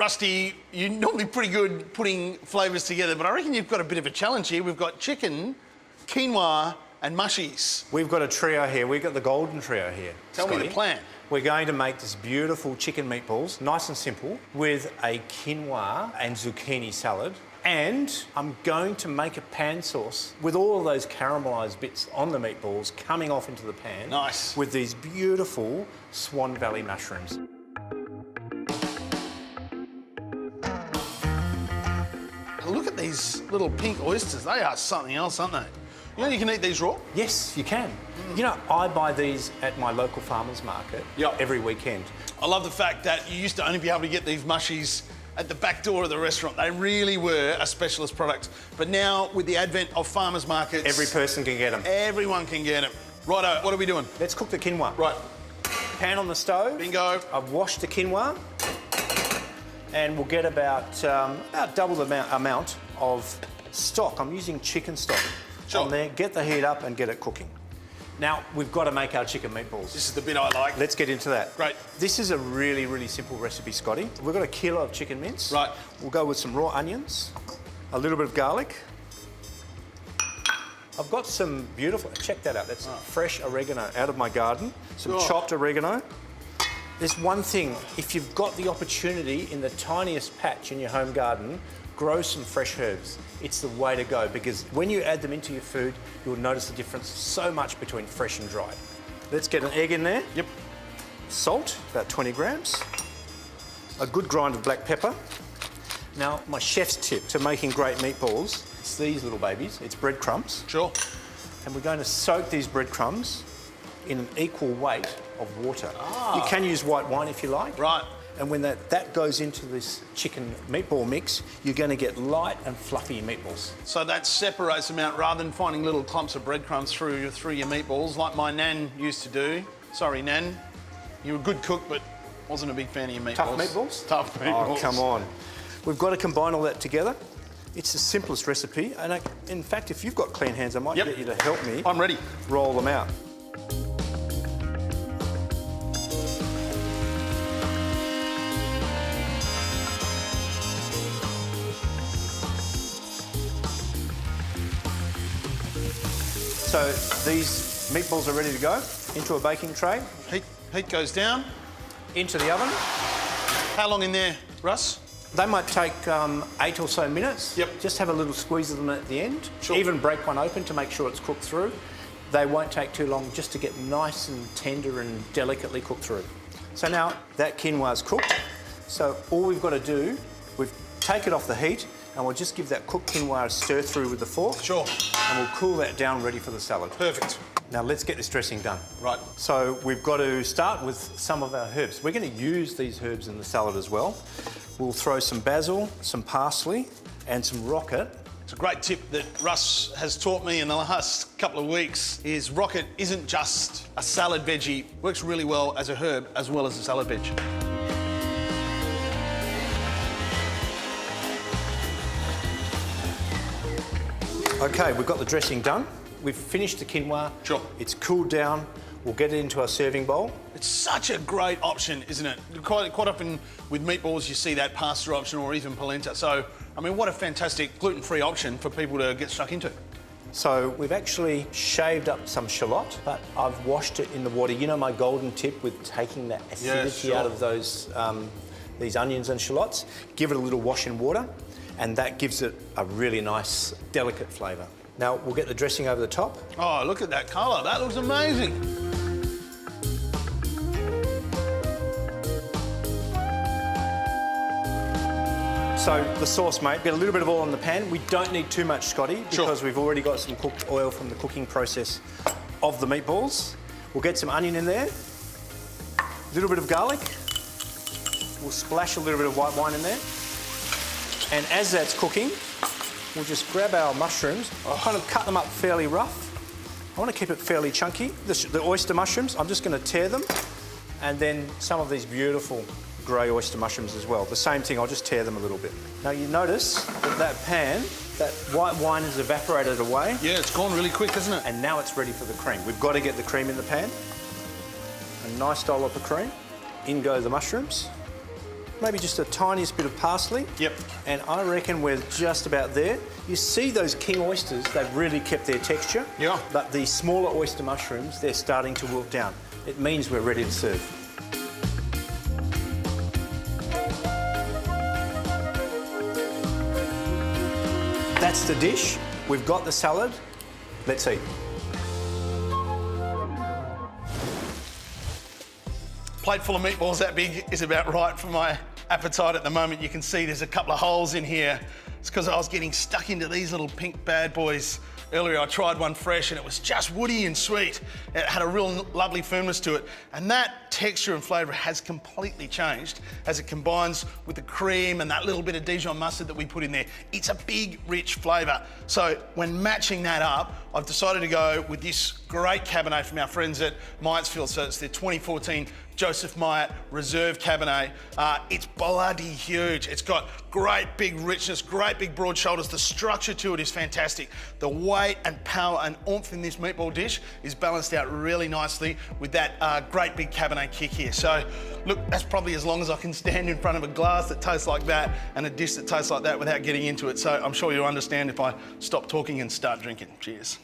Rusty, you're normally pretty good putting flavours together, but I reckon you've got a bit of a challenge here. We've got chicken, quinoa, and mushies. We've got a trio here. We've got the golden trio here. Tell me the plan. We're going to make this beautiful chicken meatballs, nice and simple, with a quinoa and zucchini salad. And I'm going to make a pan sauce with all of those caramelised bits on the meatballs coming off into the pan. Nice. With these beautiful Swan Valley mushrooms. Look at these little pink oysters. They are something else, aren't they? You know you can eat these raw? Yes, you can. You know, I buy these at my local farmer's market every weekend. I love the fact that you used to only be able to get these mushies at the back door of the restaurant. They really were a specialist product. But now, with the advent of farmers markets... Every person can get them. Everyone can get them. Righto, what are we doing? Let's cook the quinoa. Right. Pan on the stove. Bingo. I've washed the quinoa. And we'll get about double the amount of stock. I'm using chicken stock on there. Get the heat up and get it cooking. Now, we've got to make our chicken meatballs. This is the bit I like. Let's get into that. Great. This is a really, really simple recipe, Scotty. We've got a kilo of chicken mince. Right. We'll go with some raw onions, a little bit of garlic. I've got some beautiful, check that out, that's fresh oregano out of my garden. Some chopped oregano. There's one thing, if you've got the opportunity in the tiniest patch in your home garden, grow some fresh herbs. It's the way to go, because when you add them into your food, you'll notice the difference so much between fresh and dried. Let's get an egg in there. Yep. Salt, about 20 grams. A good grind of black pepper. Now, my chef's tip to making great meatballs, it's these little babies. It's breadcrumbs. Sure. And we're going to soak these breadcrumbs in an equal weight of water. You can use white wine if you like. Right. And when that goes into this chicken meatball mix, you're going to get light and fluffy meatballs. So that separates them out rather than finding little clumps of breadcrumbs through your meatballs, like my nan used to do. Sorry, Nan. You were a good cook, but wasn't a big fan of your meatballs. Tough meatballs? Tough meatballs. Oh, come on. We've got to combine all that together. It's the simplest recipe. And in fact, if you've got clean hands, I might get you to help me. I'm ready. Roll them out. So these meatballs are ready to go into a baking tray. Heat goes down. Into the oven. How long in there, Russ? They might take 8 or so minutes. Yep. Just have a little squeeze of them at the end. Sure. Even break one open to make sure it's cooked through. They won't take too long just to get nice and tender and delicately cooked through. So now that quinoa's cooked. So all we've got to do, we've take it off the heat and we'll just give that cooked quinoa a stir through with the fork. Sure. And we'll cool that down ready for the salad. Perfect. Now let's get this dressing done. Right. So we've got to start with some of our herbs. We're going to use these herbs in the salad as well. We'll throw some basil, some parsley, and some rocket. It's a great tip that Russ has taught me in the last couple of weeks is rocket isn't just a salad veggie, works really well as a herb as well as a salad veg. Okay, we've got the dressing done. We've finished the quinoa. Sure. It's cooled down. We'll get it into our serving bowl. It's such a great option, isn't it? Quite often with meatballs, you see that pasta option or even polenta. So, I mean, what a fantastic gluten-free option for people to get stuck into. So we've actually shaved up some shallot, but I've washed it in the water. You know my golden tip with taking that acidity out of those these onions and shallots? Give it a little wash in water, and that gives it a really nice, delicate flavour. Now, we'll get the dressing over the top. Oh, look at that colour. That looks amazing. So the sauce, mate, get a little bit of oil in the pan. We don't need too much, Scotty, because we've already got some cooked oil from the cooking process of the meatballs. We'll get some onion in there, a little bit of garlic. We'll splash a little bit of white wine in there. And as that's cooking, we'll just grab our mushrooms. I'll kind of cut them up fairly rough. I want to keep it fairly chunky. The oyster mushrooms, I'm just going to tear them. And then some of these beautiful grey oyster mushrooms as well. The same thing, I'll just tear them a little bit. Now you notice that pan, that white wine has evaporated away. Yeah, it's gone really quick, isn't it? And now it's ready for the cream. We've got to get the cream in the pan. A nice dollop of cream. In go the mushrooms. maybe just a tiniest bit of parsley. Yep. And I reckon we're just about there. You see those king oysters, they've really kept their texture. Yeah. But the smaller oyster mushrooms, they're starting to wilt down. It means we're ready to serve. That's the dish. We've got the salad. Let's eat. Plate full of meatballs that big is about right for my appetite at the moment. You can see there's a couple of holes in here. It's because I was getting stuck into these little pink bad boys. Earlier I tried one fresh and it was just woody and sweet. It had a real lovely firmness to it. And that texture and flavour has completely changed as it combines with the cream and that little bit of Dijon mustard that we put in there. It's a big, rich flavour. So when matching that up, I've decided to go with this great Cabernet from our friends at Myatt'sfield. So it's their 2014 Joseph Myatt Reserve Cabernet. It's bloody huge. It's got great big richness, great big broad shoulders. The structure to it is fantastic. The weight and power and oomph in this meatball dish is balanced out really nicely with that great big Cabernet kick here. So look, that's probably as long as I can stand in front of a glass that tastes like that and a dish that tastes like that without getting into it. So I'm sure you'll understand if I stop talking and start drinking. Cheers.